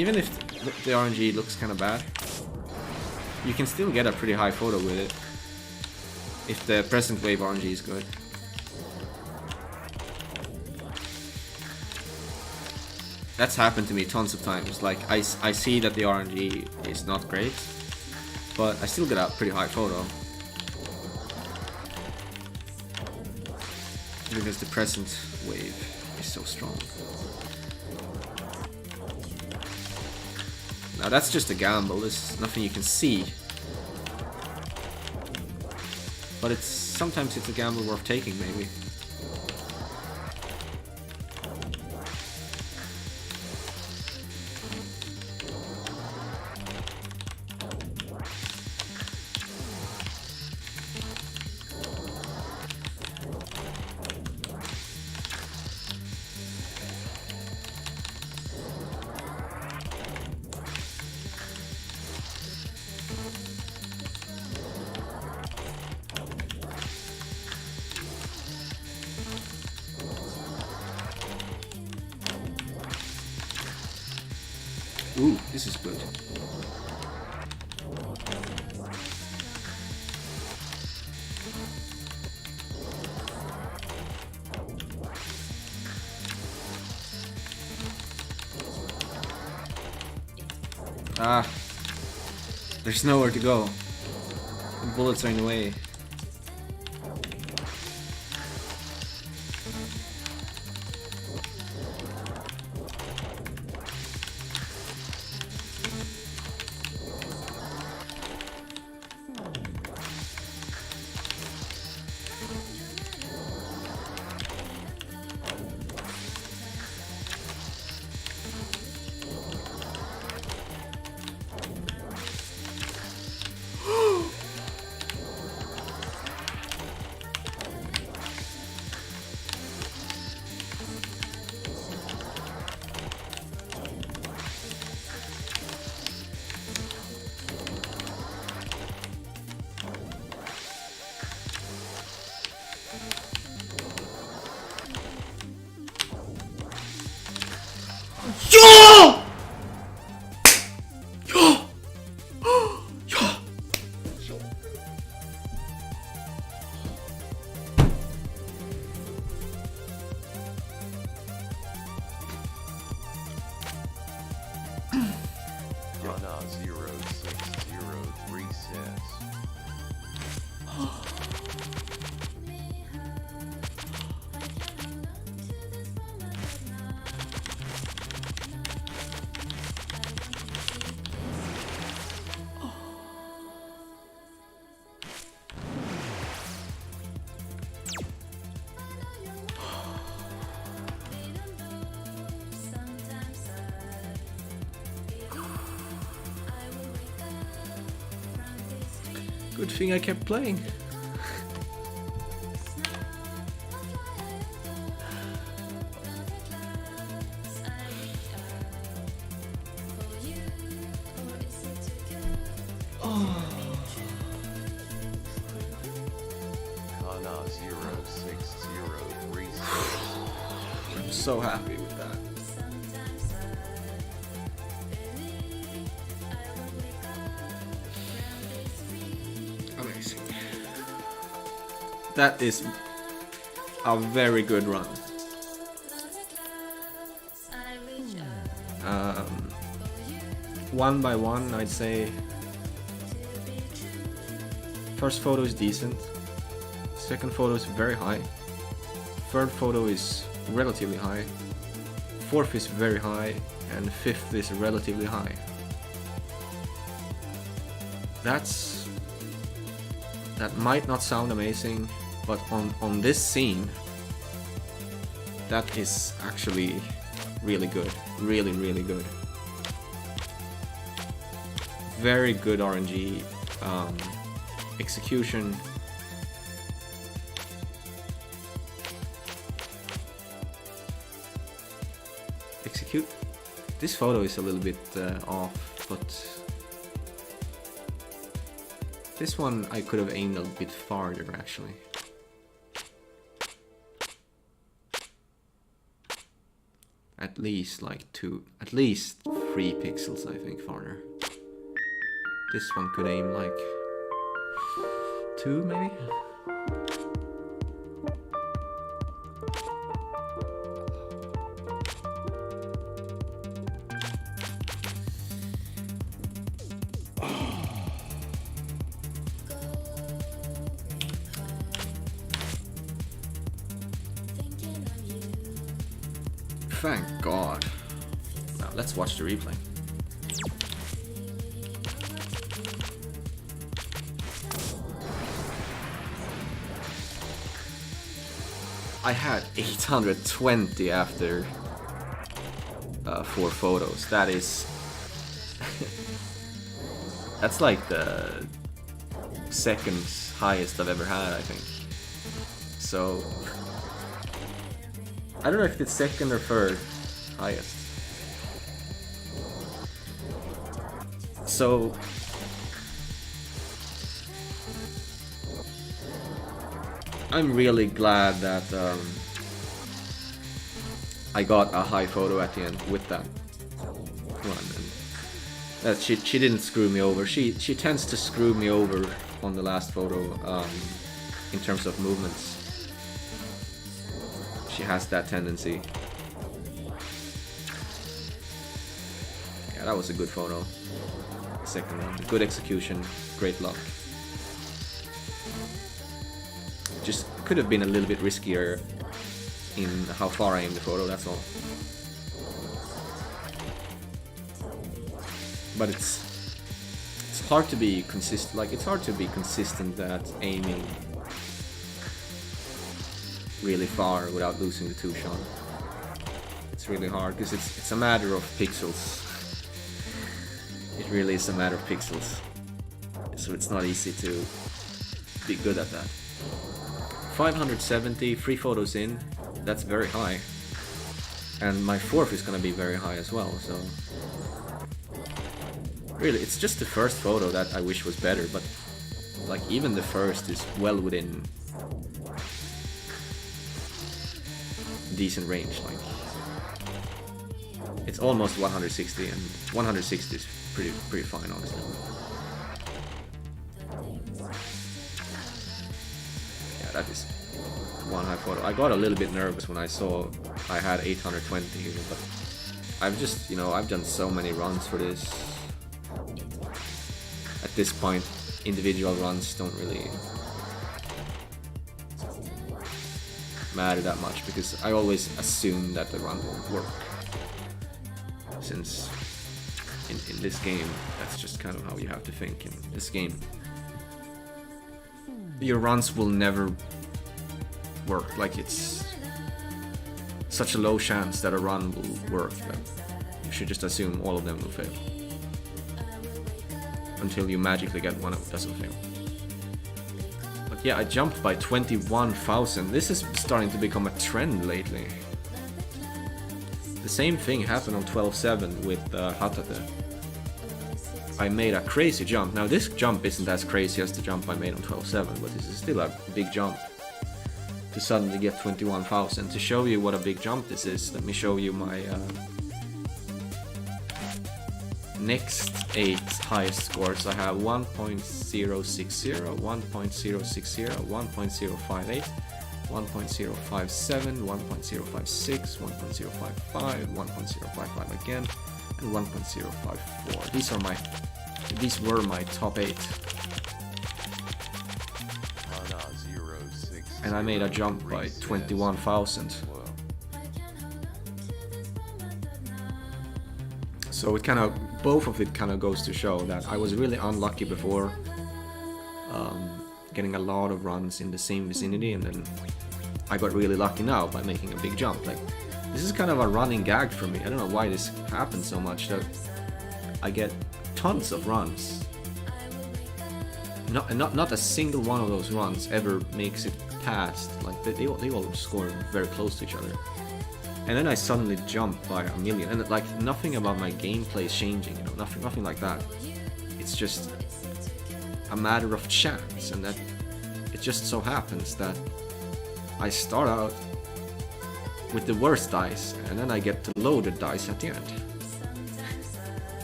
even if the RNG looks kind of bad, you can still get a pretty high photo with it if the present wave RNG is good. That's happened to me tons of times. Like I see that the RNG is not great, but I still get a pretty high photo because the present wave is so strong. Now that's just a gamble, there's nothing you can see. But sometimes it's a gamble worth taking, maybe. Ooh, this is good. Ah, there's nowhere to go. The bullets are in the way. Yo! Yo! Yo! Yana 0603 says. Good thing I kept playing. Yana 0603 says. I'm so happy with that. Amazing. That is a very good run. One by one, I'd say first photo is decent, second photo is very high, third photo is relatively high, fourth is very high, and fifth is relatively high. That might not sound amazing, but on this scene, that is actually really good. Really, really good. Very good RNG execution. Execute. This photo is a little bit off, but this one I could have aimed a bit farther actually. at least like 2, at least 3 pixels, I think, farther. This one could aim like 2, maybe? Thank God. Now let's watch the replay. I had 820 after 4 photos. That is... that's like the second highest I've ever had, I think. So... I don't know if it's second or third highest. So... I'm really glad that I got a high photo at the end with that one. And that she didn't screw me over. She tends to screw me over on the last photo in terms of movements. She has that tendency. Yeah, that was a good photo. Second one, good execution, great luck. Just could have been a little bit riskier in how far I aimed the photo, that's all. But it's hard to be consistent. Like, it's hard to be consistent at aiming really far without losing the 2 shot. It's really hard because it's a matter of pixels. It really is a matter of pixels. So it's not easy to be good at that. 570, 3 photos in, that's very high. And my 4th is gonna be very high as well, so... Really, it's just the first photo that I wish was better, but... like, even the first is well within... decent range, like... It's almost 160, and 160 is pretty fine, honestly. Yeah, that is one high photo. I got a little bit nervous when I saw I had 820 here, but I've just, you know, I've done so many runs for this. At this point, individual runs don't really matter that much, because I always assume that the run won't work. Since in this game, that's just kind of how you have to think in this game. Your runs will never work. Like, it's such a low chance that a run will work that you should just assume all of them will fail. Until you magically get one that doesn't fail. But yeah, I jumped by 21,000. This is starting to become a trend lately. The same thing happened on 12.7 with Hatate. I made a crazy jump. Now this jump isn't as crazy as the jump I made on 12.7, but this is still a big jump. To suddenly get 21,000. To show you what a big jump this is, let me show you my next 8 highest scores. I have 1.060, 1.060, 1.058, 1.057, 1.056, 1.055, 1.055 again, and 1.054. These were my top 8. And I made a jump by 21,000. So it kind of, both of it kind of goes to show that I was really unlucky before, getting a lot of runs in the same vicinity, and then I got really lucky now by making a big jump. Like, this is kind of a running gag for me. I don't know why this happens so much, that I get tons of runs. Not a single one of those runs ever makes it past. Like, they all score very close to each other. And then I suddenly jump by 1,000,000, and like, nothing about my gameplay is changing, you know, nothing like that. It's just a matter of chance, and that it just so happens that I start out with the worst dice, and then I get the loaded dice at the end.